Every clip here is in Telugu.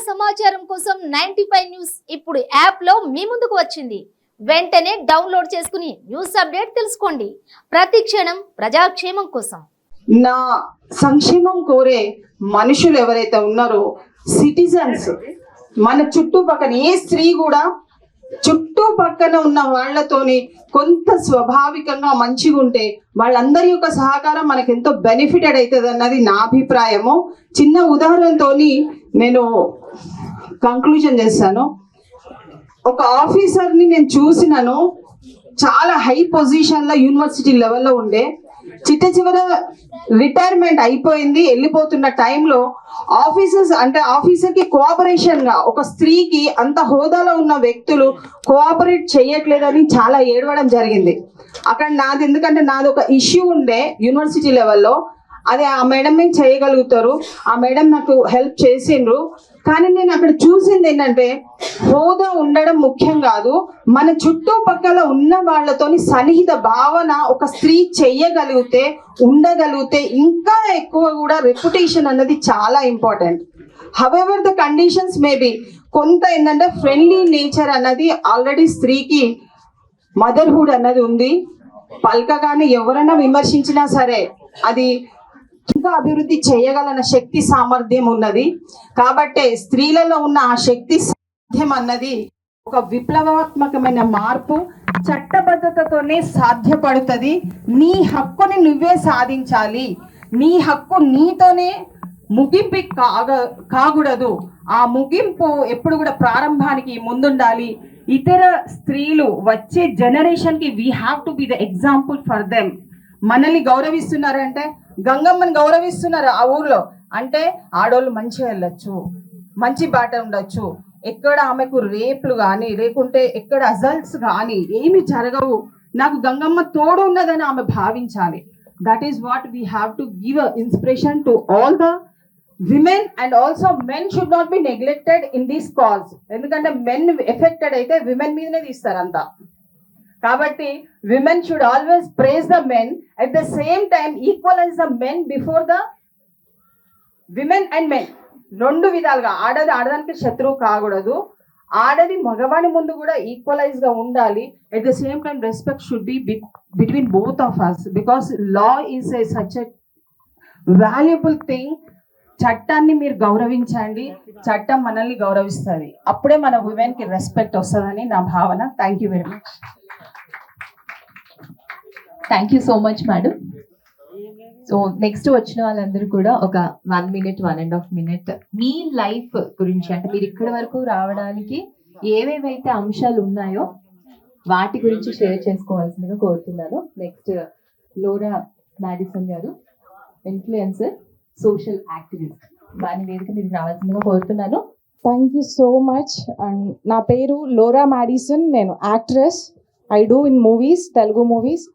సమాచారం కోసం 95 న్యూస్ ఇప్పుడు యాప్ లో మీ ముందుకు వచ్చింది. వెంటనే డౌన్లోడ్ చేసుకుని న్యూస్ అప్డేట్ తెలుసుకోండి. ప్రతి క్షణం ప్రజాక్షేమం కోసం. నా సంక్షేమం కోరే మనుషులు ఎవరైతే ఉన్నారో సిటిజన్స్, మన చుట్టుపక్కల ఏ స్త్రీ కూడా చుట్టుపక్కన ఉన్న వాళ్ళతోని కొంత స్వాభావికంగా మంచిగా ఉంటే వాళ్ళందరి యొక్క సహకారం మనకు ఎంతో బెనిఫిటెడ్ అవుతుంది అన్నది నా అభిప్రాయము. చిన్న ఉదాహరణతోని నేను కంక్లూజన్ చేస్తాను. ఒక ఆఫీసర్ని నేను చూసినాను, చాలా హై పొజిషన్లో యూనివర్సిటీ లెవెల్లో ఉండే, చిట్ట చివర రిటైర్మెంట్ అయిపోయింది. వెళ్ళిపోతున్న టైంలో ఆఫీసర్కి కోఆపరేషన్ గా ఒక స్త్రీకి అంత హోదాలో ఉన్న వ్యక్తులు కోఆపరేట్ చేయట్లేదని చాలా ఏడవడం జరిగింది. అక్కడ ఎందుకంటే నాది ఒక ఇష్యూ ఉండే యూనివర్సిటీ లెవెల్లో, అది ఆ మేడం ఏం చేయగలుగుతారు, ఆ మేడం నాకు హెల్ప్ చేసిండ్రు. కానీ నేను అక్కడ చూసింది ఏంటంటే, హోదా ఉండడం ముఖ్యం కాదు, మన చుట్టుపక్కల ఉన్న వాళ్ళతోని సన్నిహిత భావన ఒక స్త్రీ చెయ్యగలిగితే, ఉండగలిగితే ఇంకా ఎక్కువ కూడా రెప్యుటేషన్ అన్నది చాలా important. However the conditions maybe కొంత ఏంటంటే ఫ్రెండ్లీ నేచర్ అన్నది ఆల్రెడీ స్త్రీకి మదర్హుడ్ అన్నది ఉంది. పలకగానే ఎవరైనా విమర్శించినా సరే అది ఇంకా అభివృద్ధి చేయగలన శక్తి సామర్థ్యం ఉన్నది. కాబట్టి స్త్రీలలో ఉన్న ఆ శక్తి సామర్థ్యం అన్నది ఒక విప్లవాత్మకమైన మార్పు చట్టబద్ధతతోనే సాధ్యపడుతుంది. నీ హక్కుని నువ్వే సాధించాలి, నీ హక్కు నీతోనే ముగింపు కాకూడదు. ఆ ముగింపు ఎప్పుడు కూడా ప్రారంభానికి ముందుండాలి. ఇతర స్త్రీలు వచ్చే జనరేషన్ కి we have to be the example for them. మనల్ని గౌరవిస్తున్నారంటే, గంగమ్మని గౌరవిస్తున్నారు ఆ ఊర్లో అంటే ఆడోళ్ళు మంచిగా వెళ్ళొచ్చు, మంచి బాట ఉండొచ్చు, ఎక్కడ ఆమెకు రేపులు కానీ లేకుంటే ఎక్కడ అజల్ట్స్ కానీ ఏమి జరగవు, నాకు గంగమ్మ తోడు ఉన్నదని ఆమె భావించాలి. That is what we have to give a inspiration to all the women. And also men should not be neglected in these calls. ఎందుకంటే మెన్ ఎఫెక్టెడ్ అయితే విమెన్ మీదనే తీస్తారు అంతా. కాబట్టి women should always praise the men, at the same time equalise the men before the women and men. రెండు విధాలుగా ఆడదానికి శత్రువు కాకూడదు, ఆడది మగవాడి ముందు కూడా ఈక్వలైజ్ గా ఉండాలి. At the same time respect should be between both of us, because law is such a valuable thing. చట్టాన్ని మీరు గౌరవించండి, చట్టం మనల్ని గౌరవిస్తుంది, అప్పుడే మన ఉమెన్ కి రెస్పెక్ట్ వస్తుందని నా భావన. Thank you very much. Thank you so much madam. So next వచ్చిన వాళ్ళందరూ కూడా ఒక 1 minute 1.5 minute మీ లైఫ్ గురించి, అంటే మీరు ఇక్కడి వరకు రావడానికి ఏవేవైతే అంశాలు ఉన్నాయో వాటి గురించి షేర్ చేసుకోవాల్సిందిగా కోరుతున్నాను. నెక్స్ట్ లోరా మాడిసన్ గారు, ఇన్ఫ్లుయెన్సర్, సోషల్ యాక్టివిస్ట్, వారి వేదిక మీరు రావాల్సిందిగా కోరుతున్నాను. Thank you so much. And నా పేరు లోరా మాడిసన్, నేను actress. I do in movies, Telugu movies.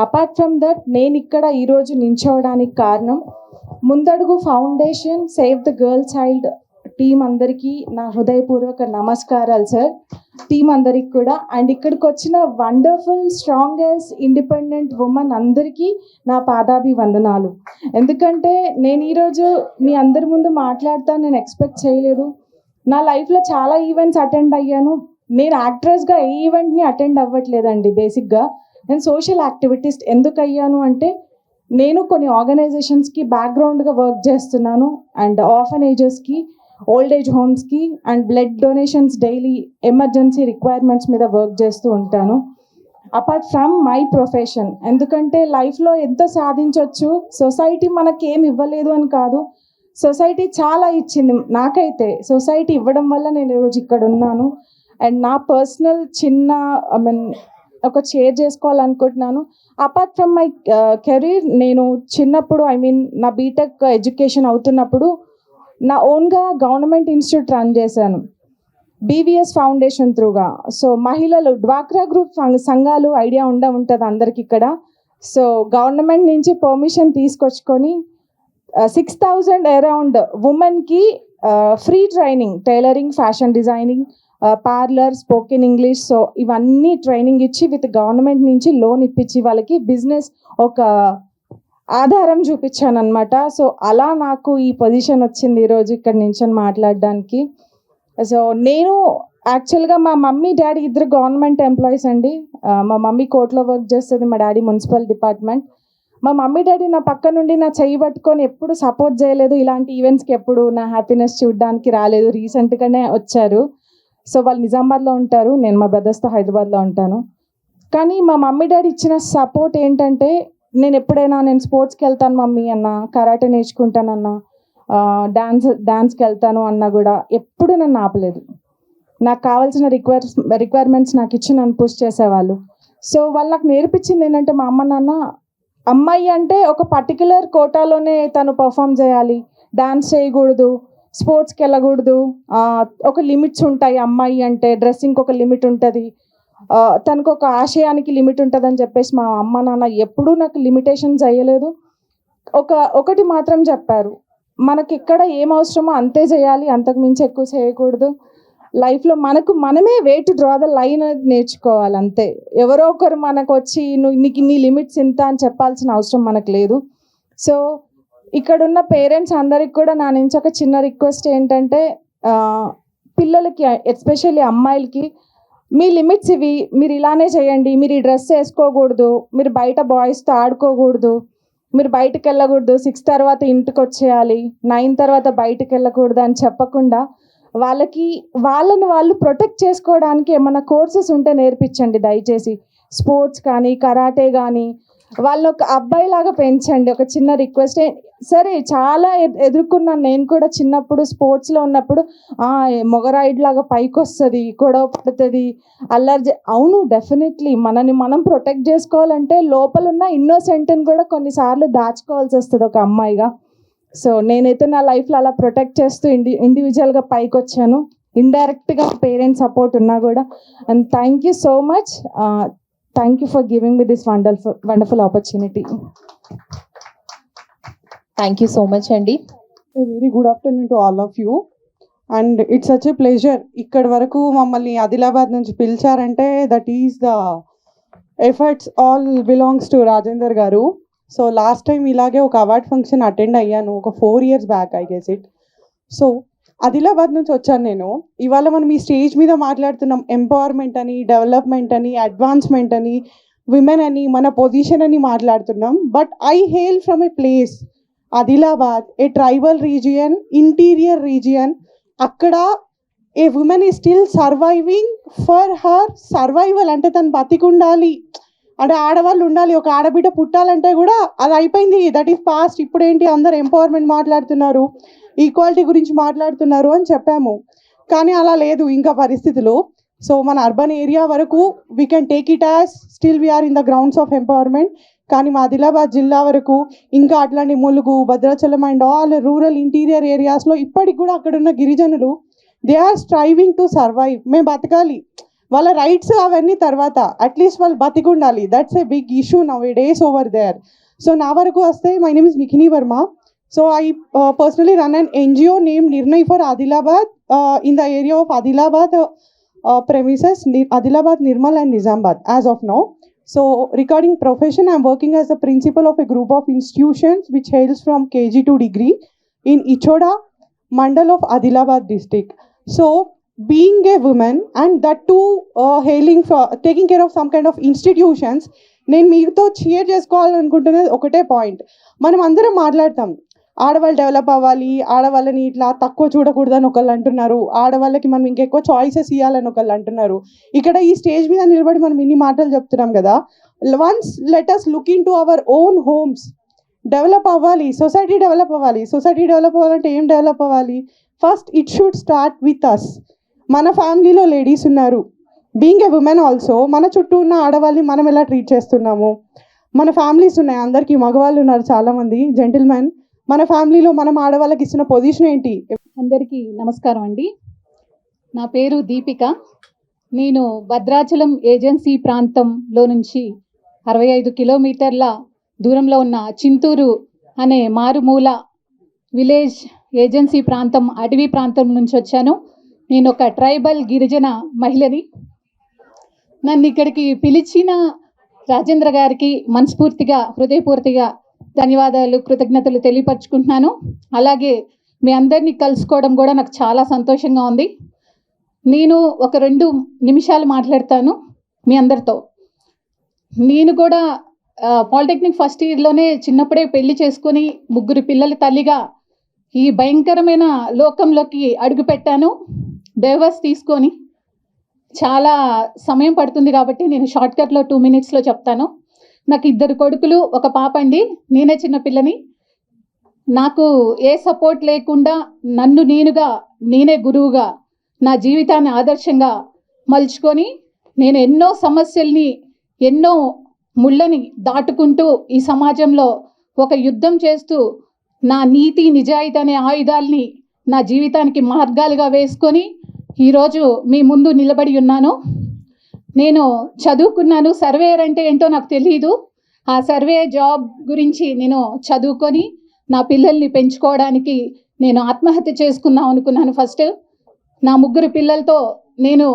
Apart from that నేను ఇక్కడ ఈరోజు నించోవడానికి కారణం ముందడుగు foundation, save the girl child team అందరికీ నా హృదయపూర్వక నమస్కారాలు సార్, టీం అందరికి కూడా. అండ్ ఇక్కడికి వచ్చిన వండర్ఫుల్ స్ట్రాంగెస్ట్ ఇండిపెండెంట్ ఉమెన్ అందరికీ నా పాదాభివందనాలు. ఎందుకంటే నేను ఈరోజు మీ అందరి ముందు మాట్లాడతాను నేను ఎక్స్పెక్ట్ చేయలేదు. నా లైఫ్లో చాలా ఈవెంట్స్ అటెండ్ అయ్యాను. నేను యాక్ట్రెస్గా ఏ ఈవెంట్ని అటెండ్ అవ్వట్లేదండి. బేసిక్గా నేను సోషల్ యాక్టివిటీస్ట్ ఎందుకు అయ్యాను అంటే, నేను కొన్ని ఆర్గనైజేషన్స్కి బ్యాక్గ్రౌండ్గా వర్క్ చేస్తున్నాను. అండ్ ఆర్ఫనేజెస్కి, ఓల్డ్ ఏజ్ హోమ్స్కి and blood donations, daily emergency requirements మీద వర్క్ చేస్తూ ఉంటాను. అపార్ట్ ఫ్రమ్ మై ప్రొఫెషన్, ఎందుకంటే లైఫ్లో ఎంతో సాధించవచ్చు, సొసైటీ మనకి ఏమి ఇవ్వలేదు అని కాదు, సొసైటీ చాలా ఇచ్చింది. నాకైతే సొసైటీ ఇవ్వడం వల్ల నేను ఈరోజు ఇక్కడ ఉన్నాను. అండ్ నా పర్సనల్ చిన్న ఒక షేర్ చేసుకోవాలనుకుంటున్నాను. అపార్ట్ ఫ్రమ్ మై కెరీర్, నేను చిన్నప్పుడు నా బీటెక్ ఎడ్యుకేషన్ అవుతున్నప్పుడు నా ఓన్గా గవర్నమెంట్ ఇన్స్టిట్యూట్ రన్ చేశాను, బీవీఎస్ ఫౌండేషన్ త్రూగా. సో మహిళలు డ్వాక్రా గ్రూప్ సంఘాలు ఐడియా ఉంటుంది అందరికి ఇక్కడ. సో గవర్నమెంట్ నుంచి పర్మిషన్ తీసుకొచ్చుకొని 6,000 అరౌండ్ ఉమెన్కి free training, tailoring, fashion designing, parlour, spoken English, so ఇవన్నీ ట్రైనింగ్ ఇచ్చి విత్ గవర్నమెంట్ నుంచి లోన్ ఇప్పించి వాళ్ళకి బిజినెస్ ఒక ఆధారం చూపించాను అనమాట. సో అలా నాకు ఈ పొజిషన్ వచ్చింది ఈరోజు ఇక్కడ నించొని మాట్లాడడానికి. సో నేను యాక్చువల్గా మా మమ్మీ డాడీ ఇద్దరు గవర్నమెంట్ ఎంప్లాయీస్ అండి. మా మమ్మీ కోర్టులో వర్క్ చేస్తుంది, మా డాడీ మున్సిపల్ డిపార్ట్మెంట్. మా మమ్మీ డాడీ నా పక్క నుండి నా చెయ్యి పట్టుకొని ఎప్పుడు సపోర్ట్ చేయలేదు. ఇలాంటి ఈవెంట్స్కి ఎప్పుడు నా హ్యాపీనెస్ చూడడానికి రాలేదు. రీసెంట్గానే వచ్చారు. సో వాళ్ళు నిజామాబాద్లో ఉంటారు, నేను మా బ్రదర్స్తో హైదరాబాద్లో ఉంటాను. కానీ మా మమ్మీ డాడీ ఇచ్చిన సపోర్ట్ ఏంటంటే, నేను ఎప్పుడైనా నేను స్పోర్ట్స్కి వెళ్తాను మమ్మీ అన్న, కరాటే నేర్చుకుంటానన్నా, డాన్స్కి వెళ్తాను అన్నా కూడా ఎప్పుడు నన్ను ఆపలేదు. నాకు కావాల్సిన రిక్వైర్మెంట్స్ నాకు ఇచ్చి నన్ను పుష్ చేసేవాళ్ళు. సో వాళ్ళు నాకు నేర్పించింది ఏంటంటే, మా అమ్మ నాన్న అమ్మాయి అంటే ఒక పర్టికులర్ కోటాలోనే తను పర్ఫామ్ చేయాలి, డాన్స్ చేయకూడదు, స్పోర్ట్స్కి వెళ్ళకూడదు, ఒక లిమిట్స్ ఉంటాయి. అమ్మాయి అంటే డ్రెస్సింగ్కి ఒక లిమిట్ ఉంటుంది, తనకు ఒక ఆశయానికి లిమిట్ ఉంటుంది అని చెప్పేసి మా అమ్మ నాన్న ఎప్పుడూ నాకు లిమిటేషన్స్ అయ్యలేదు. ఒకటి మాత్రం చెప్పారు, మనకి ఇక్కడ ఏం అవసరమో అంతే చేయాలి, అంతకు మించి ఎక్కువ చేయకూడదు. లైఫ్లో మనమే way to draw the line అనేది నేర్చుకోవాలి అంతే. ఎవరో ఒకరు మనకు వచ్చి నీకు నీ లిమిట్స్ ఇంత అని చెప్పాల్సిన అవసరం మనకు లేదు. సో ఇక్కడున్న పేరెంట్స్ అందరికి కూడా నా నుంచి ఒక చిన్న రిక్వెస్ట్ ఏంటంటే, పిల్లలకి ఎస్పెషల్లీ అమ్మాయిలకి మీ లిమిట్స్ ఇవి, మీరు ఇలానే చేయండి, మీరు ఈ డ్రెస్ వేసుకోకూడదు, మీరు బయట బాయ్స్తో ఆడుకోకూడదు, మీరు బయటకు వెళ్ళకూడదు, 6 తర్వాత ఇంటికి వచ్చేయాలి, 9 తర్వాత బయటకు వెళ్ళకూడదు అని చెప్పకుండా వాళ్ళని వాళ్ళు ప్రొటెక్ట్ చేసుకోవడానికి ఏమైనా కోర్సెస్ ఉంటే నేర్పించండి దయచేసి. స్పోర్ట్స్ కానీ కరాటే కానీ వాళ్ళని ఒక అబ్బాయిలాగా పెంచండి. ఒక చిన్న రిక్వెస్ట్. సరే చాలా ఎదుర్కొన్నాను నేను కూడా చిన్నప్పుడు స్పోర్ట్స్లో ఉన్నప్పుడు. మొగరాయిడ్ లాగా పైకి వస్తుంది, గొడవ పడుతుంది, అవును డెఫినెట్లీ మనని మనం ప్రొటెక్ట్ చేసుకోవాలంటే లోపల ఉన్న ఇన్నోసెంట్ని కూడా కొన్నిసార్లు దాచుకోవాల్సి వస్తుంది ఒక అమ్మాయిగా. సో నేనైతే నా లైఫ్లో అలా ప్రొటెక్ట్ చేస్తూ ఇండివిజువల్గా పైకి వచ్చాను. ఇండైరెక్ట్గా పేరెంట్స్ సపోర్ట్ ఉన్నా కూడా. And thank you so much. Thank you for giving me this wonderful opportunity. Thank you so much అండి. Very good afternoon to all of you. And it's such a pleasure. ఇక్కడి వరకు మమ్మల్ని ఆదిలాబాద్ నుంచి పిలిచారంటే that is the efforts all belongs to Rajender garu. So last time ఇలాగే ఒక అవార్డ్ ఫంక్షన్ అటెండ్ అయ్యాను, ఒక 4 years back I guess it. So Adilabad నుంచి వచ్చాను నేను. ఇవాళ మనం ఈ స్టేజ్ మీద మాట్లాడుతున్నాం ఎంపవర్మెంట్ అని, డెవలప్మెంట్ అని, అడ్వాన్స్మెంట్ అని, విమెన్ అని, మన పొజిషన్ అని మాట్లాడుతున్నాం. But I hail from a place Adilabad, a tribal region, interior region. అక్కడ a women is still surviving for her survival. అంటే తను బతికుండాలి, అంటే ఆడవాళ్ళు ఉండాలి. ఒక ఆడబిడ్డ పుట్టాలంటే కూడా అది అయిపోయింది, దట్ ఈస్ పాస్ట్. ఇప్పుడు ఏంటి అందరు ఎంపవర్మెంట్ మాట్లాడుతున్నారు, ఈక్వాలిటీ గురించి మాట్లాడుతున్నారు అని చెప్పాము. కానీ అలా లేదు ఇంకా పరిస్థితులు. సో మన అర్బన్ ఏరియా వరకు we can take it as still we are in the grounds of empowerment. కానీ మా ఆదిలాబాద్ జిల్లా వరకు ఇంకా అట్లాంటి Mulugu, Bhadrachalam and all rural interior ఏరియాస్లో ఇప్పటికి కూడా అక్కడున్న గిరిజనులు they are striving to survive. మేము బతకాలి, వాళ్ళ రైట్స్ అవన్నీ తర్వాత, అట్లీస్ట్ వాళ్ళు బతికి ఉండాలి. That's a big issue nowadays over there. So నా వరకు వస్తే my name is Nikhini Varma. So I personally run an NGO named Nirnay for Adilabad in the area of Adilabad premises, Adilabad, Nirmal and Nizamabad as of now. So regarding profession, I am working as the principal of a group of institutions which hails from KG to degree in Ichoda Mandal of Adilabad district. So being a woman and that too hailing for taking care of some kind of institutions, నేను మీతో షేర్ చేసుకోవాలనుకుంటున్నది ఒకటే పాయింట్. మనం అందరం మాట్లాడతాం ఆడవాళ్ళు డెవలప్ అవ్వాలి, ఆడవాళ్ళని ఇట్లా తక్కువ చూడకూడదని ఒకళ్ళు అంటున్నారు, ఆడవాళ్ళకి మనం ఇంకెక్కువ చాయిసెస్ ఇవ్వాలని ఒకళ్ళు అంటున్నారు. ఇక్కడ ఈ స్టేజ్ మీద నిలబడి మనం ఇన్ని మాటలు చెప్తున్నాం కదా. Once let us look in to our own homes. Develop అవ్వాలి, సొసైటీ డెవలప్ అవ్వాలి. సొసైటీ డెవలప్ అవ్వాలంటే ఏం డెవలప్ అవ్వాలి? First it should start with us. మన ఫ్యామిలీలో లేడీస్ ఉన్నారు, బీయింగ్ ఎ ఉమెన్ ఆల్సో. మన చుట్టూ ఉన్న ఆడవాళ్ళని మనం ఎలా ట్రీట్ చేస్తున్నాము? మన ఫ్యామిలీస్ ఉన్నాయి, అందరికీ మగవాళ్ళు ఉన్నారు చాలామంది, జెంటిల్మెన్. మన ఫ్యామిలీలో మనం ఆడవాళ్ళకి ఇస్తున్న పొజిషన్ ఏంటి? అందరికీ నమస్కారం అండి. నా పేరు దీపిక. నేను భద్రాచలం ఏజెన్సీ ప్రాంతంలో నుంచి 65 కిలోమీటర్ల దూరంలో ఉన్న చింతూరు అనే మారుమూల విలేజ్ ఏజెన్సీ ప్రాంతం, అటవీ ప్రాంతం నుంచి వచ్చాను. నేను ఒక ట్రైబల్ గిరిజన మహిళని. నన్ను ఇక్కడికి పిలిచిన రాజేంద్ర గారికి మనస్ఫూర్తిగా, హృదయపూర్తిగా ధన్యవాదాలు, కృతజ్ఞతలు తెలియపరుచుకుంటున్నాను. అలాగే మీ అందరినీ కలుసుకోవడం కూడా నాకు చాలా సంతోషంగా ఉంది. నేను ఒక 2 నిమిషాలు మాట్లాడతాను మీ అందరితో. నేను కూడా పాలిటెక్నిక్ ఫస్ట్ ఇయర్లోనే చిన్నప్పుడే పెళ్లి చేసుకొని 3 పిల్లల తల్లిగా ఈ భయంకరమైన లోకంలోకి అడుగుపెట్టాను. డైవర్స్ తీసుకొని చాలా సమయం పడుతుంది కాబట్టి నేను షార్ట్కట్లో 2 minutesలో చెప్తాను. నాకు 2 కొడుకులు, ఒక పాప అండి. నేనే చిన్న పిల్లని. నాకు ఏ సపోర్ట్ లేకుండా నన్ను నేనే గురువుగా నా జీవితాన్ని ఆదర్శంగా మలుచుకొని నేను ఎన్నో సమస్యల్ని, ఎన్నో ముళ్ళని దాటుకుంటూ ఈ సమాజంలో ఒక యుద్ధం చేస్తూ నా నీతి నిజాయితీ అనే ఆయుధాల్ని నా జీవితానికి మార్గాలుగా వేసుకొని ఈరోజు మీ ముందు నిలబడి ఉన్నాను. నేను చదువుకున్నాను. సర్వేయర్ అంటే ఏంటో నాకు తెలియదు. ఆ సర్వే జాబ్ గురించి నేను చదువుకొని నా పిల్లల్ని పెంచుకోవడానికి నేను ఆత్మహత్య చేసుకుందాం అనుకున్నాను. ఫస్ట్ నా 3 పిల్లలతో నేను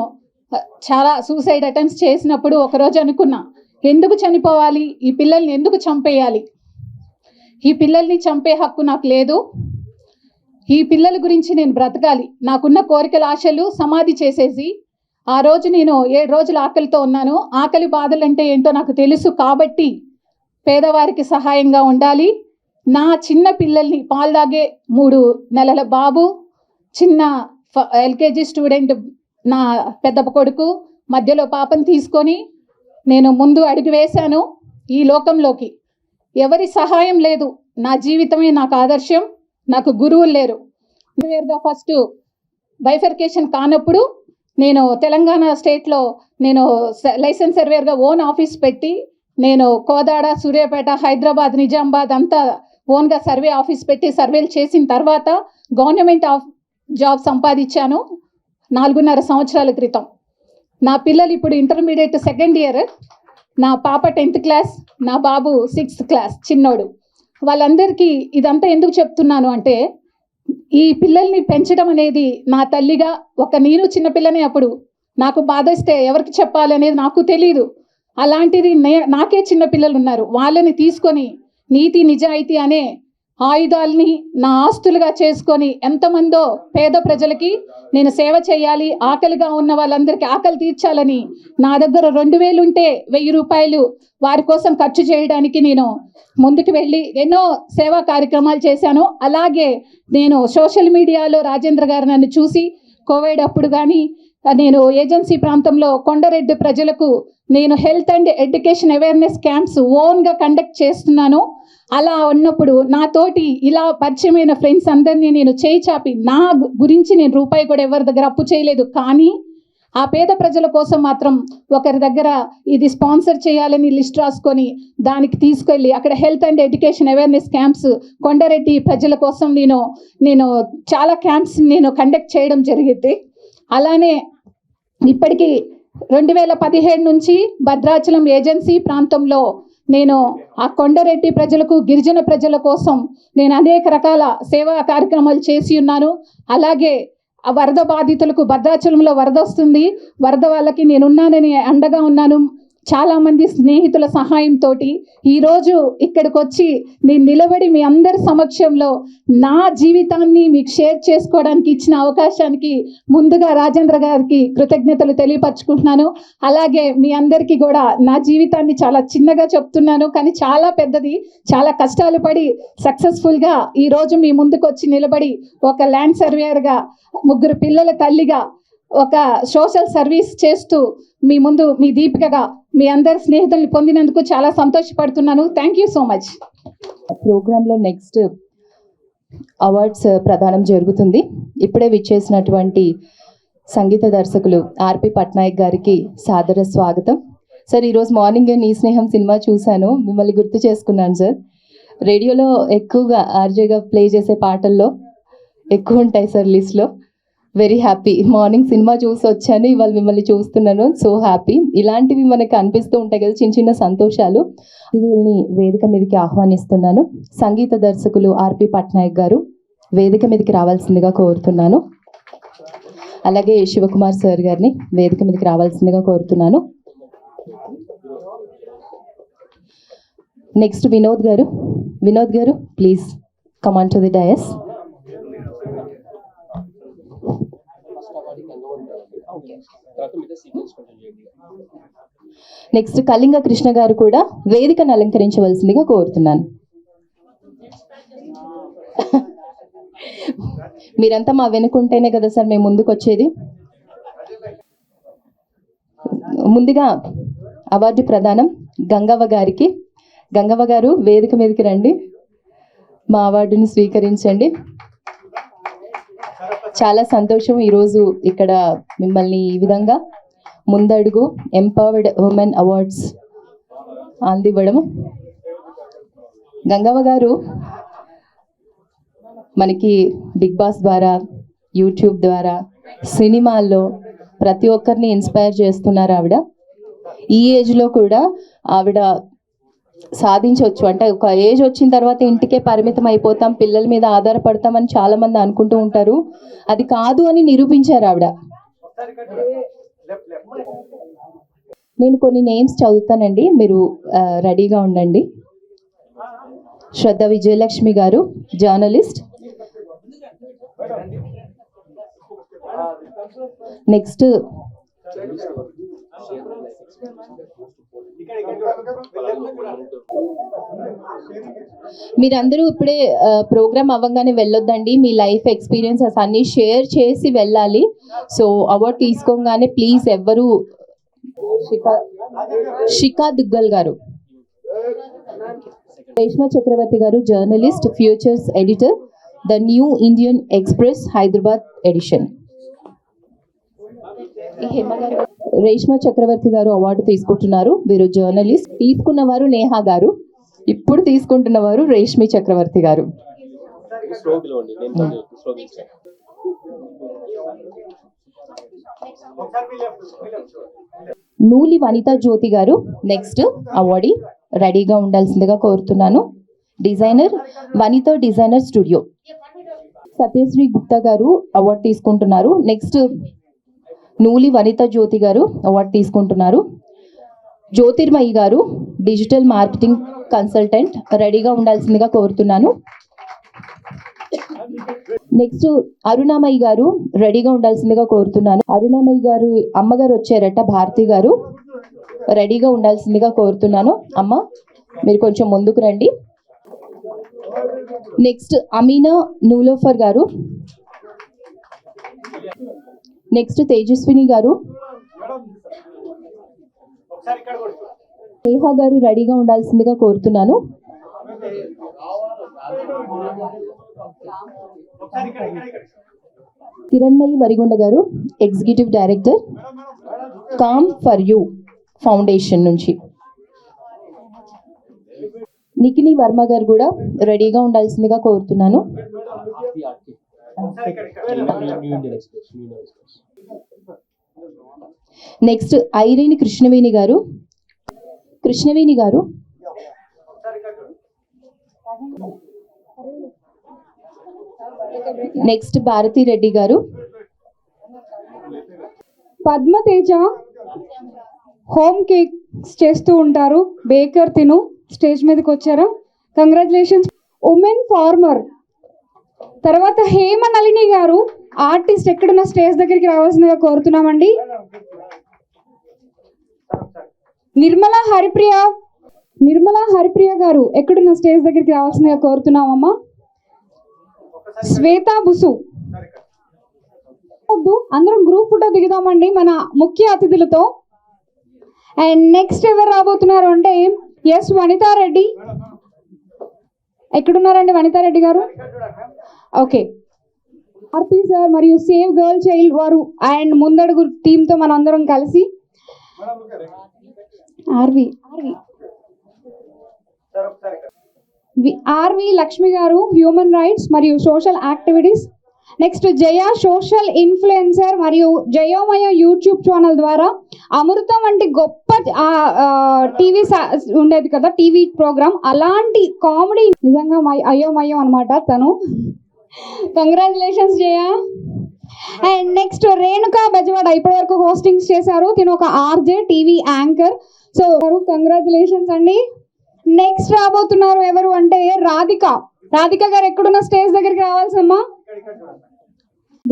చాలా సూసైడ్ అటెంప్ట్స్ చేసినప్పుడు ఒకరోజు అనుకున్నా, ఎందుకు చనిపోవాలి, ఈ పిల్లల్ని ఎందుకు చంపేయాలి, ఈ పిల్లల్ని చంపే హక్కు నాకు లేదు, ఈ పిల్లల గురించి నేను బ్రతకాలి. నాకున్న కోరికల ఆశలు సమాధి చేసేసి ఆ రోజు నేను 7 రోజులు ఆకలితో ఉన్నాను. ఆకలి బాధలు అంటే ఏంటో నాకు తెలుసు కాబట్టి పేదవారికి సహాయంగా ఉండాలి. నా చిన్న పిల్లల్ని, పాలు తాగే 3 నెలల బాబు, చిన్న LKG స్టూడెంట్ నా పెద్ద కొడుకు, మధ్యలో పాపను తీసుకొని నేను ముందు అడుగు వేశాను ఈ లోకంలోకి. ఎవరి సహాయం లేదు. నా జీవితమే నాకు ఆదర్శం. నాకు గురువులు లేరు. ఫస్ట్ బైఫర్కేషన్ కానప్పుడు నేను తెలంగాణ స్టేట్లో నేను లైసెన్స్ సర్వేయర్గా ఓన్ ఆఫీస్ పెట్టి నేను కోదాడ, సూర్యాపేట, హైదరాబాద్, నిజామాబాద్ అంతా ఓన్గా సర్వే ఆఫీస్ పెట్టి సర్వేలు చేసిన తర్వాత గవర్నమెంట్ జాబ్ సంపాదించాను 4.5 సంవత్సరాల క్రితం. నా పిల్లలు ఇప్పుడు ఇంటర్మీడియట్ 2nd ఇయర్. నా పాప 10th క్లాస్, నా బాబు 6th క్లాస్ చిన్నోడు. వాళ్ళందరికీ ఇదంతా ఎందుకు చెప్తున్నాను అంటే, ఈ పిల్లల్ని పెంచడం అనేది నా తల్లిగా నేను చిన్నపిల్లనే. అప్పుడు నాకు బాధేస్తే ఎవరికి చెప్పాలనేది నాకు తెలీదు. అలాంటిది నాకే చిన్నపిల్లలు ఉన్నారు. వాళ్ళని తీసుకొని నీతి నిజాయితీ అనే ఆయుధాలని నా ఆస్తులుగా చేసుకొని ఎంతమందో పేద ప్రజలకి నేను సేవ చేయాలి, ఆకలిగా ఉన్న వాళ్ళందరికీ ఆకలి తీర్చాలని నా దగ్గర 2,000 ఉంటే 1,000 రూపాయలు వారి కోసం ఖర్చు చేయడానికి నేను ముందుకు వెళ్ళి ఎన్నో సేవా కార్యక్రమాలు చేశాను. అలాగే నేను సోషల్ మీడియాలో రాజేంద్ర గారు నన్ను చూసి కోవిడ్ అప్పుడు కానీ నేను ఏజెన్సీ ప్రాంతంలో కొండరెడ్డి ప్రజలకు నేను health and education awareness camps ఓన్గా కండక్ట్ చేస్తున్నాను. అలా ఉన్నప్పుడు నాతోటి ఇలా పరిచయమైన ఫ్రెండ్స్ అందరినీ నేను చేయి చాపి, నా గురించి నేను రూపాయి కూడా ఎవరి దగ్గర అప్పు చేయలేదు, కానీ ఆ పేద ప్రజల కోసం మాత్రం ఒకరి దగ్గర ఇది స్పాన్సర్ చేయాలని లిస్ట్ రాసుకొని దానికి తీసుకెళ్ళి అక్కడ health and education awareness camps Kondareddy ప్రజల కోసం నేను చాలా క్యాంప్స్ నేను కండక్ట్ చేయడం జరిగింది. అలానే ఇప్పటికీ 2017 నుంచి భద్రాచలం ఏజెన్సీ ప్రాంతంలో నేను ఆ కొండరెడ్డి ప్రజలకు, గిరిజన ప్రజల కోసం నేను అనేక రకాల సేవా కార్యక్రమాలు చేసి ఉన్నాను. అలాగే ఆ వరద బాధితులకు, భద్రాచలంలో వరద వస్తుంది, వరద వాళ్ళకి నేనున్నానని అండగా ఉన్నాను. చాలామంది స్నేహితుల సహాయంతో ఈరోజు ఇక్కడికి వచ్చి నేను నిలబడి మీ అందరి సమక్షంలో నా జీవితాన్ని మీకు షేర్ చేసుకోవడానికి ఇచ్చిన అవకాశానికి ముందుగా రాజేంద్ర గారికి కృతజ్ఞతలు తెలియపరచుకుంటున్నాను. అలాగే మీ అందరికీ కూడా నా జీవితాన్ని చాలా చిన్నగా చెప్తున్నాను, కానీ చాలా పెద్దది. చాలా కష్టాలు పడి సక్సెస్ఫుల్గా ఈరోజు మీ ముందుకు వచ్చి నిలబడి ఒక ల్యాండ్ సర్వేయర్గా, 3 పిల్లల తల్లిగా, ఒక సోషల్ సర్వీస్ చేస్తూ మీ ముందు మీ దీపికగా మీ అందరి స్నేహితుల్ని పొందినందుకు చాలా సంతోషపడుతున్నాను. Thank you so much. ప్రోగ్రాంలో నెక్స్ట్ అవార్డ్స్ ప్రదానం జరుగుతుంది. ఇప్పుడే విచ్చేసినటువంటి సంగీత దర్శకులు ఆర్పి పట్నాయక్ గారికి సాదర స్వాగతం. సార్, ఈరోజు మార్నింగ్ నీ స్నేహం సినిమా చూశాను, మిమ్మల్ని గుర్తు చేసుకున్నాను సార్. రేడియోలో ఎక్కువగా ఆర్జేగా ప్లే చేసే పాటల్లో ఎక్కువ ఉంటాయి సార్ లిస్ట్లో. Very happy. మార్నింగ్ సినిమా చూసి వచ్చాను, ఇవాళ మిమ్మల్ని చూస్తున్నాను. So happy. ఇలాంటివి మనకు అనిపిస్తూ ఉంటాయి కదా, చిన్న చిన్న సంతోషాలు. వీళ్ళని వేదిక మీదకి ఆహ్వానిస్తున్నాను. సంగీత దర్శకులు ఆర్పి పట్నాయక్ గారు వేదిక మీదకి రావాల్సిందిగా కోరుతున్నాను. అలాగే శివకుమార్ సార్ గారిని వేదిక మీదకి రావాల్సిందిగా కోరుతున్నాను. నెక్స్ట్ వినోద్ గారు please come on to the dais. Next Kalinga Krishna గారు కూడా వేదికను అలంకరించవలసిందిగా కోరుతున్నాను. మీరంతా మా వెనుకుంటేనే కదా సార్ మేము ముందుకు వచ్చేది. ముందుగా అవార్డు ప్రదానం గంగవ్వ గారికి. గంగవ్వ గారు వేదిక మీదకి రండి, మా అవార్డుని స్వీకరించండి. చాలా సంతోషం ఈరోజు ఇక్కడ మిమ్మల్ని ఈ విధంగా ముందడుగు ఎంపవర్డ్ ఉమెన్ అవార్డ్స్ అందివ్వడం. గంగవ్వ గారు మనకి బిగ్ బాస్ ద్వారా, యూట్యూబ్ ద్వారా, సినిమాల్లో ప్రతి ఒక్కరిని ఇన్స్పైర్ చేస్తున్నారు ఆవిడ. ఈ ఏజ్లో కూడా ఆవిడ సాధించవచ్చు. అంటే ఒక ఏజ్ వచ్చిన తర్వాత ఇంటికే పరిమితం అయిపోతాం, పిల్లల మీద ఆధారపడతామని చాలా మంది అనుకుంటూ ఉంటారు. అది కాదు అని నిరూపించారు ఆవిడ. నేను కొన్ని నేమ్స్ చదువుతానండి, మీరు రెడీగా ఉండండి. శ్రద్ధ విజయలక్ష్మి గారు, జర్నలిస్ట్. నెక్స్ట్ మీరందరూ ఇప్పుడే ప్రోగ్రామ్ అవ్వగానే వెళ్ళొద్దండి, మీ లైఫ్ ఎక్స్పీరియన్సెస్ అన్ని షేర్ చేసి వెళ్ళాలి. సో అవార్డు తీసుకోగానే ప్లీజ్ ఎవ్వరు. శిఖా దుగ్గల్ గారు, Reshma Chakravarthy garu, journalist, features editor, the new Indian express Hyderabad edition. Reshma Chakravarthy garu award తీసుకుంటున్నారు, వీరు జర్నలిస్ట్. తీసుకున్నవారు నేహా గారు, ఇప్పుడు తీసుకుంటున్నవారు రేష్మి చక్రవర్తి గారు. నూలి వనితా జ్యోతి గారు నెక్స్ట్ అవార్డీ, రెడీగా ఉండాల్సిందిగా కోరుతున్నాను. Designer Vanitha designer studio. Satyasri Gupta గారు అవార్డు తీసుకుంటున్నారు. నెక్స్ట్ నూలి వనితా జ్యోతి గారు అవార్డు తీసుకుంటున్నారు. జ్యోతిర్మయి గారు డిజిటల్ మార్కెటింగ్ కన్సల్టెంట్, రెడీగా ఉండాల్సిందిగా కోరుతున్నాను. నెక్స్ట్ అరుణామయ్య గారు రెడీగా ఉండాల్సిందిగా కోరుతున్నాను. అరుణామయ్య గారు అమ్మగారు వచ్చారట, భారతి గారు, రెడీగా ఉండాల్సిందిగా కోరుతున్నాను. అమ్మ మీరు కొంచెం ముందుకు రండి. నెక్స్ట్ అమీనా నూలోఫర్ గారు. నెక్స్ట్ తేజస్విని గారు. నేహా గారు రెడీగా ఉండాల్సిందిగా కోరుతున్నాను. కిరణ్మయి వరిగొండ గారు, executive director, come for you foundation నుంచి. నికిని వర్మ గారు కూడా రెడీగా ఉండాల్సిందిగా కోరుతున్నాను. నెక్స్ట్ ఐరేని కృష్ణవేణి గారు. కృష్ణవేణి గారు. నెక్స్ట్ భారతి రెడ్డి గారు. పద్మతేజ హోమ్ కేక్స్ చేస్తూ ఉంటారు, బేకర్ తిను స్టేజ్ మీదకి వచ్చారు. కంగ్రాచులేషన్స్. Women farmer. తర్వాత హేమ నళిని గారు ఆర్టిస్ట్, ఎక్కడున్న స్టేజ్ దగ్గరికి రావాల్సిందిగా కోరుతున్నామండి. నిర్మలా హరిప్రియ గారు ఎక్కడున్న స్టేజ్ దగ్గరికి రావాల్సిందిగా కోరుతున్నామమ్మా. శ్వేతా బుసు. అందరం గ్రూప్ ఫోటో దిగుదామండి మన ముఖ్య అతిథులతో. అండ్ నెక్స్ట్ ఎవరు రాబోతున్నారు అంటే ఎస్ వనితారెడ్డి. ఎక్కడున్నారండి వనితారెడ్డి గారు? ఓకే. ఆర్పి సార్ మరియు సేవ్ గర్ల్ చైల్డ్ వారు అండ్ ముందడుగు టీంతో మనం అందరం కలిసి ఆర్వి లక్ష్మి గారు, హ్యూమన్ రైట్స్ మరియు సోషల్ యాక్టివిటీస్. నెక్స్ట్ జయ, సోషల్ ఇన్ఫ్లుయెన్సర్ మరియు జయోమయ యూట్యూబ్ ఛానల్ ద్వారా అమృతం వంటి గొప్ప టీవీ ఉండేది కదా, టీవీ ప్రోగ్రామ్, అలాంటి కామెడీ నిజంగా అయోమయం అనమాట తను. Congratulations Jaya. And next Renuka Bezawada ఇప్పటి వరకు హోస్టింగ్స్ చేశారు, తిను ఒక RJ TV anchor. So congratulations అండి. నెక్స్ట్ రాబోతున్నారు ఎవరు అంటే రాధిక గారు. ఎక్కడున్న స్టేజ్ దగ్గరికి రావాల్సమ్మా.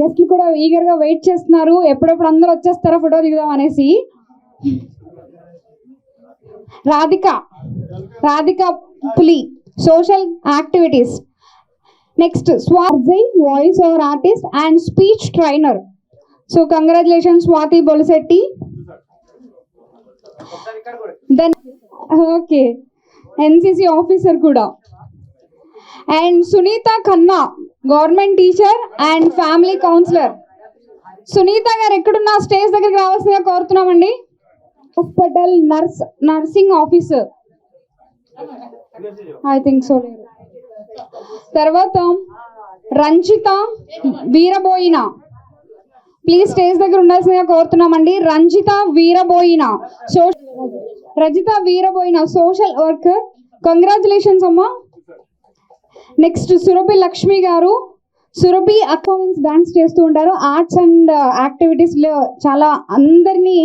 గెస్ట్లు కూడా ఈగర్గా వెయిట్ చేస్తున్నారు, ఎప్పుడెప్పుడు అందరూ వచ్చేస్తారో ఫోటో దిగుదాం అనేసి. Radhika Puli, social activities. Next Swathi, voice over artist and speech trainer. So congratulations Swathi Bolisetti. Then okay, NCC officer కూడా. And Sunitha Khanna, government teacher and family counsellor. Sunitha garu ఎక్కడున్నా స్టేజ్ దగ్గరికి రావాల్సిందిగా కోరుతున్నామండి. Hospital nursing officer, I think so. తర్వాత రంజిత వీరబోయిన, ప్లీజ్ స్టేజ్ దగ్గర ఉండాల్సిందిగా కోరుతున్నామండి. Rajitha Veeraboyina social worker. Congratulations అమ్మా. Next Surabhi Lakshmi garu. Surabhi accounts dance చేస్తూ ఉంటారు, ఆర్ట్స్ అండ్ యాక్టివిటీస్లో చాలా అందరినీ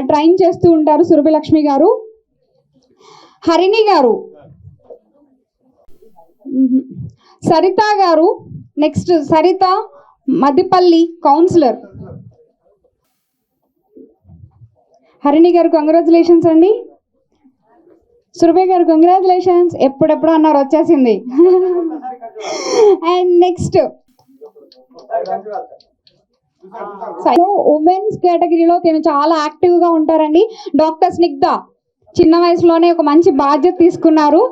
ట్రైన్ చేస్తూ ఉంటారు సురభి లక్ష్మి గారు. Harini garu. Saritha garu. Next Saritha Madipalli counsellor. Harini garu congratulations అండి. సురభి గారు కంగ్రాచులేషన్స్, ఎప్పుడెప్పుడు అన్నారు వచ్చేసింది. అండ్ నెక్స్ట్ ఉమెన్స్ కేటగిరీలో తిను చాలా యాక్టివ్గా ఉంటారండి. డాక్టర్ స్నిగ్ధ, చిన్న వయసులోనే ఒక మంచి బాధ్యత తీసుకున్నారు.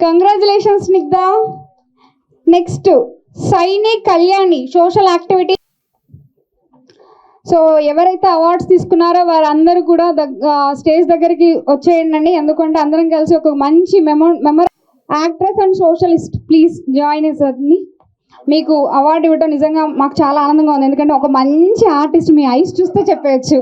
Congratulations Snigdha. Next Saini Kalyani, social activity. So ఎవరైతే అవార్డ్స్ తీసుకున్నారో వారందరూ కూడా స్టేజ్ దగ్గరికి వచ్చేయండి, ఎందుకంటే అందరం కలిసి ఒక మంచి memory. Actress and socialist, please join అయ్యి. మీకు అవార్డు ఇవ్వడం నిజంగా మాకు చాలా ఆనందంగా ఉంది, ఎందుకంటే ఒక మంచి ఆర్టిస్ట్ మీ ఐస్ చూస్తే చెప్పవచ్చు.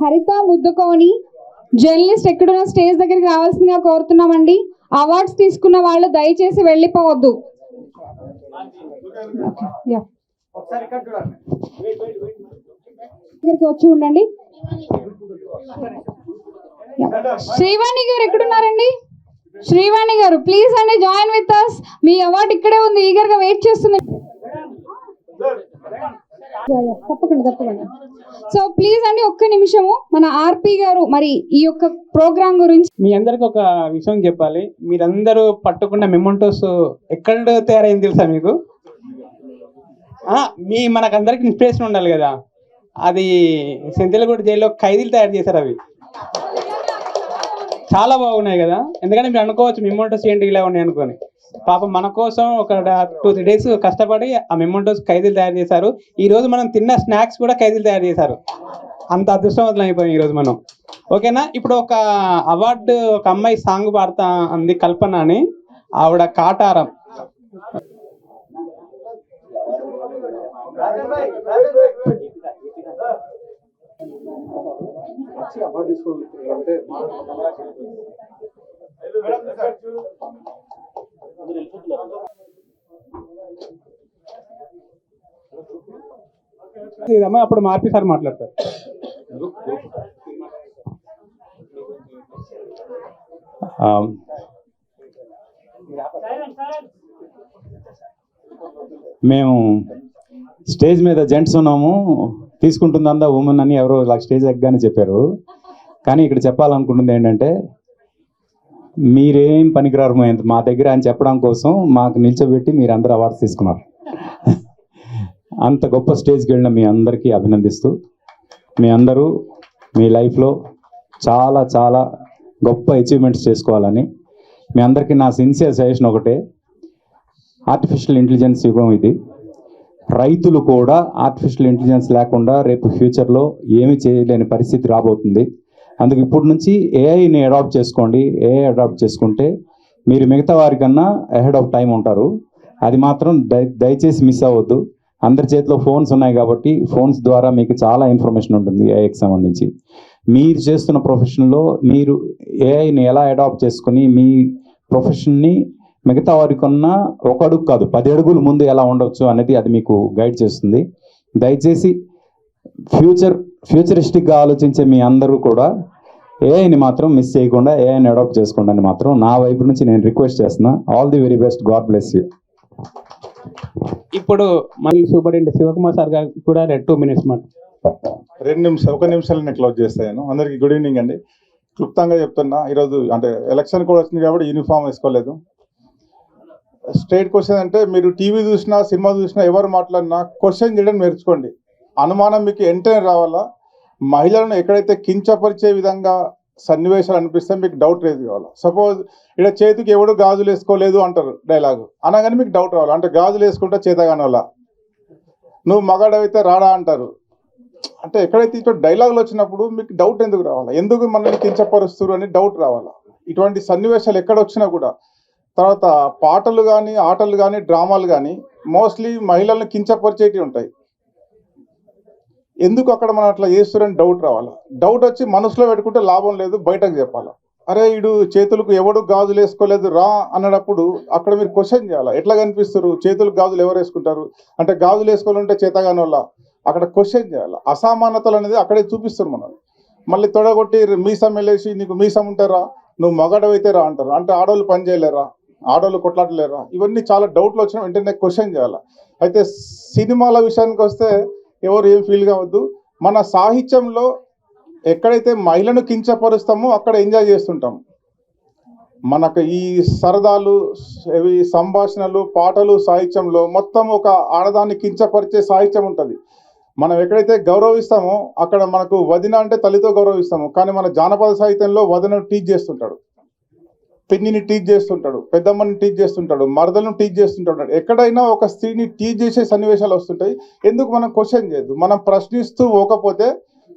హరిత ముద్దుకోని, జర్నలిస్ట్, ఎక్కడున్న స్టేజ్ దగ్గరికి రావాల్సిందిగా కోరుతున్నామండి. అవార్డ్స్ తీసుకున్న వాళ్ళు దయచేసి వెళ్ళిపోవద్దు. వచ్చి ఉండండి. శ్రీవాణి గారు ఎక్కడున్నారండి? శ్రీవాణి గారు ప్లీజ్ అండి, జాయిన్ విత్ అస్. మీ అవార్డు ఇక్కడే ఉంది, ఈగర్గా వెయిట్ చేస్తుంది. తప్పకుండా. సో ప్లీజ్ అండి, ఒక్క నిమిషము. మన ఆర్పి గారు మరి ఈ యొక్క ప్రోగ్రామ్ గురించి మీ అందరికి ఒక విషయం చెప్పాలి. మీరందరూ పట్టుకున్న మెమోంటోస్ ఎక్కడ తయారైంది తెలుసా మీకు? మనకందరికి ఇన్స్పిరేషన్ ఉండాలి కదా, అది సెంతిలగూడ జైల్లో ఖైదీలు తయారు చేశారు. అవి చాలా బాగున్నాయి కదా. ఎందుకంటే మీరు అనుకోవచ్చు మెమోంటోస్ ఏంటి ఇలా ఉన్నాయి అనుకోని. పాపం మన కోసం ఒక 2-3 days కష్టపడి ఆ మెమోంటోస్ ఖైదీలు తయారు చేశారు. ఈ రోజు మనం తిన్న స్నాక్స్ కూడా ఖైదీలు తయారు చేశారు. అంత అదృష్టవంతులు అయిపోయాం ఈరోజు మనం. ఓకేనా? ఇప్పుడు ఒక అవార్డు, ఒక అమ్మాయి సాంగ్ పాడుతా అంది, కల్పన అని. ఆవిడ కాటారం. అప్పుడు మార్పి సార్ మాట్లాడతారు. మేము స్టేజ్ మీద జెంట్స్ ఉన్నాము, తీసుకుంటుందా ఉమెన్ అని ఎవరో స్టేజ్ ఎక్కగానే చెప్పారు. కానీ ఇక్కడ చెప్పాలనుకుంటుంది ఏంటంటే, మీరేం పనికిరారు మా దగ్గర అని చెప్పడం కోసం మాకు నిల్చోబెట్టి మీరు అందరూ అవార్డ్స్ తీసుకున్నారు. అంత గొప్ప స్టేజ్కి వెళ్ళిన మీ అందరికీ అభినందిస్తూ, మీ అందరూ మీ లైఫ్లో చాలా చాలా గొప్ప అచీవ్మెంట్స్ చేసుకోవాలని మీ అందరికీ నా సిన్సియర్ సజెషన్ ఒకటే. ఆర్టిఫిషియల్ ఇంటెలిజెన్స్ యుగం ఇది. రైతులు కూడా ఆర్టిఫిషియల్ ఇంటెలిజెన్స్ లేకుండా రేపు ఫ్యూచర్లో ఏమీ చేయలేని పరిస్థితి రాబోతుంది. అందుకు ఇప్పటి నుంచి ఏఐని అడాప్ట్ చేసుకోండి. ఏఐ అడాప్ట్ చేసుకుంటే మీరు మిగతా వారికన్నా అహెడ్ ఆఫ్ టైం ఉంటారు. అది మాత్రం దయచేసి మిస్ అవ్వద్దు. అందరి చేతిలో ఫోన్స్ ఉన్నాయి కాబట్టి ఫోన్స్ ద్వారా మీకు చాలా ఇన్ఫర్మేషన్ ఉంటుంది ఏఐకి సంబంధించి. మీరు చేస్తున్న ప్రొఫెషన్లో మీరు ఏఐని ఎలా అడాప్ట్ చేసుకుని మీ ప్రొఫెషన్ని మిగతా వారికి ఉన్న 1 అడుగు కాదు 10 అడుగులు ముందు ఎలా ఉండవచ్చు అనేది అది మీకు గైడ్ చేస్తుంది. దయచేసి ఫ్యూచరిస్టిక్గా ఆలోచించే మీ అందరూ కూడా ఏఐని మాత్రం మిస్ చేయకుండా ఏఐని అడాప్ట్ చేసుకోండి అని మాత్రం నా వైపు నుంచి నేను రిక్వెస్ట్ చేస్తున్నా. All the very best, God bless you. ఇప్పుడు మన సూపరింటెండెంట్ శివకుమార్ సార్ గారు కూడా 2 minutes మాట. 1 నిమిషాలు క్లోజ్ చేస్తాను. అందరికీ గుడ్ ఈవినింగ్ అండి. క్లుప్తంగా చెప్తున్నా, ఈరోజు అంటే ఎలక్షన్ కూడా వచ్చింది కాబట్టి యూనిఫామ్ వేసుకోలేదు. స్ట్రైట్ క్వశ్చన్ అంటే, మీరు టీవీ చూసినా సినిమా చూసినా ఎవరు మాట్లాడినా క్వశ్చన్ చేయడం నేర్చుకోండి. అనుమానం మీకు వెంటనే రావాలా. మహిళలను ఎక్కడైతే కించపరిచే విధంగా సన్నివేశాలు అనిపిస్తే మీకు డౌట్ రేజ్ కావాలి. సపోజ్ ఇక్కడ చేతికి ఎవడు గాజులు వేసుకోలేదు అంటారు డైలాగు, అనగానే మీకు డౌట్ రావాలి. అంటే గాజులు వేసుకుంటే చేతగాని వాళ్ళ, నువ్వు మగాడైతే రాడా అంటారు. అంటే ఎక్కడైతే ఇటువంటి డైలాగులు వచ్చినప్పుడు మీకు డౌట్ ఎందుకు రావాలి, ఎందుకు మనల్ని కించపరుస్తారు అని డౌట్ రావాలా. ఇటువంటి సన్నివేశాలు ఎక్కడ వచ్చినా కూడా. తర్వాత పాటలు కానీ ఆటలు కానీ డ్రామాలు కానీ మోస్ట్లీ మహిళలను కించపరిచేటివి ఉంటాయి. ఎందుకు అక్కడ మనం అట్లా చేస్తారని డౌట్ రావాలా. డౌట్ వచ్చి మనసులో పెట్టుకుంటే లాభం లేదు, బయటకు చెప్పాలా. అరే ఇడు చేతులకు ఎవడు గాజులు వేసుకోలేదు రా అన్నప్పుడు అక్కడ మీరు క్వశ్చన్ చేయాలా. ఎట్లా కనిపిస్తారు, చేతులకు గాజులు ఎవరు వేసుకుంటారు అంటే గాజులు వేసుకోవాలంటే చేతగాని వల్ల అక్కడ క్వశ్చన్ చేయాలి. అసమానతలు అనేది అక్కడే చూపిస్తారు మనం. మళ్ళీ తొడగొట్టి మీసం వెళ్ళేసి నీకు మీసం ఉంటారా, నువ్వు మగాడవైతే రా అంటారు. అంటే ఆడవాళ్ళు పని చేయలేరా, ఆడవాళ్ళు కొట్లాడలేరా, ఇవన్నీ చాలా డౌట్లు వచ్చిన వెంటనే క్వశ్చన్ చేయాలి. అయితే సినిమాల విషయానికి వస్తే ఎవరు ఏం ఫీల్ కావద్దు. మన సాహిత్యంలో ఎక్కడైతే మహిళను కించపరుస్తామో అక్కడ ఎంజాయ్ చేస్తుంటాం. మనకు ఈ సరదాలు, ఇవి సంభాషణలు, పాటలు, సాహిత్యంలో మొత్తం ఒక ఆడదాన్ని కించపరిచే సాహిత్యం ఉంటుంది. మనం ఎక్కడైతే గౌరవిస్తామో అక్కడ మనకు వదిన అంటే తల్లితో గౌరవిస్తాము. కానీ మన జానపద సాహిత్యంలో వదినను టీచ్ చేస్తుంటాడు, పిన్నిని టీచ్ చేస్తుంటాడు, పెద్దమ్మని టీచ్ చేస్తుంటాడు, మరదలను టీచ్ చేస్తుంటాడు. ఎక్కడైనా ఒక స్త్రీని టీచ్ చేసే సన్నివేశాలు వస్తుంటాయి. ఎందుకు మనం క్వశ్చన్ చేయదు, మనం ప్రశ్నిస్తూ పోకపోతే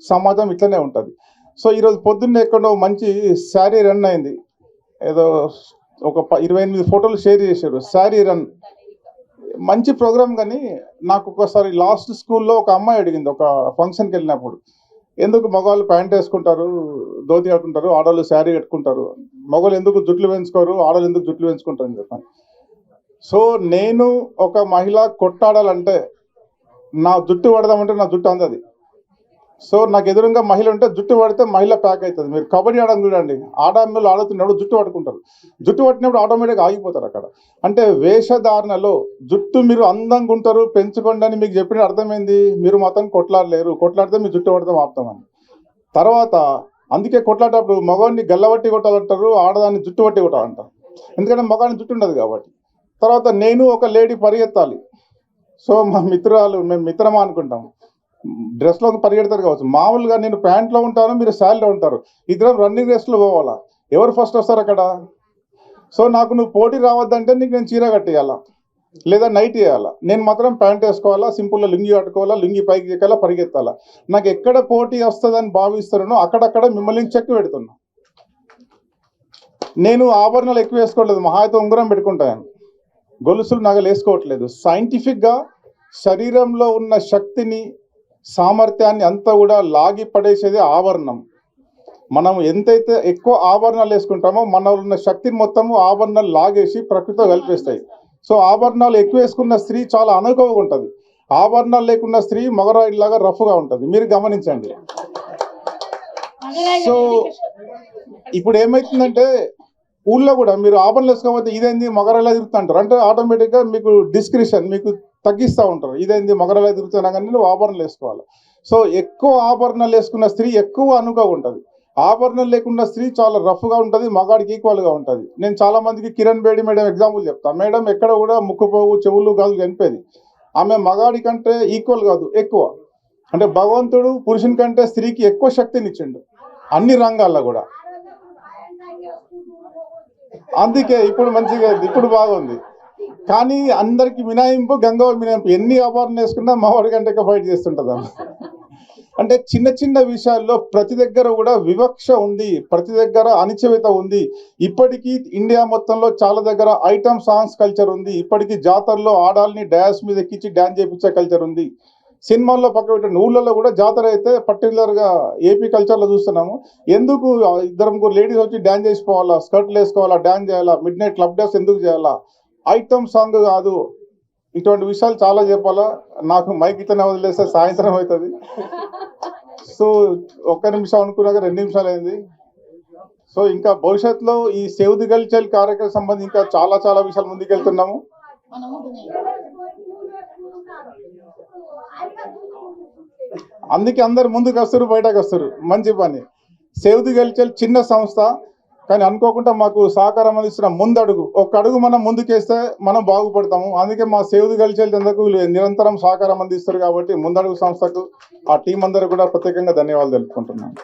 సమాజం ఇట్లనే ఉంటుంది. సో ఈరోజు పొద్దున్నే ఎక్కడో మంచి శారీ రన్ అయింది. ఏదో ఒక 28 ఫోటోలు షేర్ చేశారు. శారీ రన్ మంచి ప్రోగ్రామ్. కానీ నాకు ఒకసారి లాస్ట్ స్కూల్లో ఒక అమ్మాయి అడిగింది, ఒక ఫంక్షన్కి వెళ్ళినప్పుడు, ఎందుకు మగవాళ్ళు ప్యాంట్ వేసుకుంటారు, ధోతి కట్టుకుంటారు, ఆడవాళ్ళు శారీ కట్టుకుంటారు, మగవాళ్ళు ఎందుకు జుట్లు పెంచుకోరు, ఆడవాళ్ళు ఎందుకు జుట్లు పెంచుకుంటారు అని చెప్పాను. సో నేను ఒక మహిళ కొట్టాడాలంటే నా జుట్టు పడదామంటే నా జుట్టు అందది. సో నాకు ఎదురుగా మహిళ ఉంటే జుట్టు పడితే మహిళ ప్యాక్ అవుతుంది. మీరు కబడ్డీ ఆడడం చూడండి, ఆడవాళ్ళు ఆడుతున్నప్పుడు జుట్టు పట్టుకుంటారు, జుట్టు పట్టినప్పుడు ఆటోమేటిక్గా ఆగిపోతారు అక్కడ. అంటే వేషధారణలో జుట్టు మీరు అందంగా ఉంటారు పెంచుకోండి అని మీకు చెప్పిన అర్థమైంది, మీరు మాత్రం కొట్లాడలేరు, కొట్లాడితే మీ జుట్టు పడతాం ఆపుతామని. తర్వాత అందుకే కొట్లాడేటప్పుడు మగవాడిని గల్లబట్టి కొట్టాలంటారు, ఆడదాన్ని జుట్టు పట్టి కొట్టాలంటారు, ఎందుకంటే మగవాడిని జుట్టు ఉండదు కాబట్టి. తర్వాత నేను ఒక లేడీ పరిగెత్తాలి. సో మా మిత్రురాలు, మేము మిత్రమా అనుకుంటాం, డ్రెస్లో పరిగెడతారు కావచ్చు. మామూలుగా నేను ప్యాంట్లో ఉంటాను, మీరు శారీలో ఉంటారు, ఇద్దరం రన్నింగ్ రేస్లో పోవాలా, ఎవరు ఫస్ట్ వస్తారు అక్కడ. సో నాకు నువ్వు పోటీ రావద్దంటే నీకు నేను చీర కట్టేయాలా లేదా నైట్ వేయాలా, నేను మాత్రం ప్యాంట్ వేసుకోవాలా, సింపుల్గా లుంగి కట్టుకోవాలా, లుంగి పైకి ఎక్కాలా, పరిగెత్తాలా. నాకు ఎక్కడ పోటీ వస్తుందని భావిస్తున్నానో అక్కడక్కడ మిమ్మల్ని చెక్ పెడుతున్నా. నేను ఆభరణాలు ఎక్కువ వేసుకోవట్లేదు, మహా అయితే ఉంగరం పెట్టుకుంటాను, గొలుసులు నగలు వేసుకోవట్లేదు. సైంటిఫిక్గా శరీరంలో ఉన్న శక్తిని, సామర్థ్యాన్ని అంతా కూడా లాగి పడేసేది ఆభరణం. మనం ఎంతైతే ఎక్కువ ఆభరణాలు వేసుకుంటామో మనలో ఉన్న శక్తిని మొత్తము ఆభరణాలు లాగేసి ప్రకృతితో కలిపేస్తాయి. సో ఆభరణాలు ఎక్కువ వేసుకున్న స్త్రీ చాలా అనుభవంగా ఉంటుంది, ఆభరణాలు లేకున్న స్త్రీ మగరాయిలాగా రఫ్గా ఉంటుంది, మీరు గమనించండి. సో ఇప్పుడు ఏమవుతుందంటే ఊళ్ళో కూడా మీరు ఆభరణాలు వేసుకోకపోతే ఇదేంది మగరాయిలా తిరుగుతుంటారు, అంటే ఆటోమేటిక్గా మీకు డిస్క్రిప్షన్ మీకు తగ్గిస్తూ ఉంటారు, ఇదేంది మగరాయిలా తిరుగుతున్నా కానీ నువ్వు ఆభరణాలు వేసుకోవాలి. సో ఎక్కువ ఆభరణాలు వేసుకున్న స్త్రీ ఎక్కువ అనుగా ఉంటుంది, ఆభరణం లేకుండా స్త్రీ చాలా రఫ్గా ఉంటుంది, మగాడికి ఈక్వల్గా ఉంటుంది. నేను చాలా మందికి కిరణ్ బేడి మేడం ఎగ్జాంపుల్ చెప్తాను. మేడం ఎక్కడ కూడా ముక్కుపోవు చెవులు గాజులు కనిపేది, ఆమె మగాడి కంటే ఈక్వల్ కాదు ఎక్కువ. అంటే భగవంతుడు పురుషుని కంటే స్త్రీకి ఎక్కువ శక్తిని ఇచ్చిండు అన్ని రంగాల్లో కూడా. అందుకే ఇప్పుడు మంచిగా, ఇప్పుడు బాగుంది. కానీ అందరికి మినాయింపు గంగవ మినాయింపు, ఎన్ని ఆభరణం వేసుకున్నా మావాడి కంటే ఎక్కువ ఫైట్ చేస్తుంటుంది. అంటే చిన్న చిన్న విషయాల్లో ప్రతి దగ్గర కూడా వివక్ష ఉంది, ప్రతి దగ్గర అణచివేత ఉంది. ఇప్పటికీ ఇండియా మొత్తంలో చాలా దగ్గర ఐటమ్ సాంగ్స్ కల్చర్ ఉంది, ఇప్పటికీ జాతరలో ఆడాలని డ్యాన్స్ మీద ఎక్కించి డ్యాన్స్ చేయించే కల్చర్ ఉంది. సినిమాల్లో పక్క పెట్టండి, ఊళ్ళల్లో కూడా జాతర అయితే పర్టికులర్గా ఏపీ కల్చర్లో చూస్తున్నాము. ఎందుకు 2-3 లేడీస్ వచ్చి డ్యాన్స్ చేసిపోవాలా, స్కర్ట్లు వేసుకోవాలా, డ్యాన్స్ చేయాలా, మిడ్ నైట్ క్లబ్ డ్యాన్స్ ఎందుకు చేయాలా, ఐటమ్ సాంగ్ కాదు. ఇటువంటి విషయాలు చాలా చెప్పాలా. నాకు మైక్ ఇట్లనే వదిలేస్తే సాయంత్రం అవుతుంది. సో 1 నిమిషం అనుకున్నాక 2 నిమిషాలు అయింది. సో ఇంకా భవిష్యత్తులో ఈ సేవ్ ది గర్ల్ చైల్డ్ కార్యక్రమం సంబంధించి ఇంకా చాలా చాలా విషయాలు ముందుకెళ్తున్నాము. అందుకే అందరు ముందుకు వస్తారు, బయటకు వస్తారు. మంచి పని. సేవ్ ది గర్ల్ చైల్డ్ చిన్న సంస్థ, కానీ అనుకోకుండా మాకు సహకారం అందిస్తున్న ముందడుగు. ఒక అడుగు మనం ముందుకేస్తే మనం బాగుపడతాము. అందుకే మా సేవ్ ది గర్ల్ చైల్డ్ అందరికీ నిరంతరం సహకారం అందిస్తారు. కాబట్టి ముందడుగు సంస్థకు ఆ టీం అందరూ కూడా ప్రత్యేకంగా ధన్యవాదాలు తెలుపుకుంటున్నాను.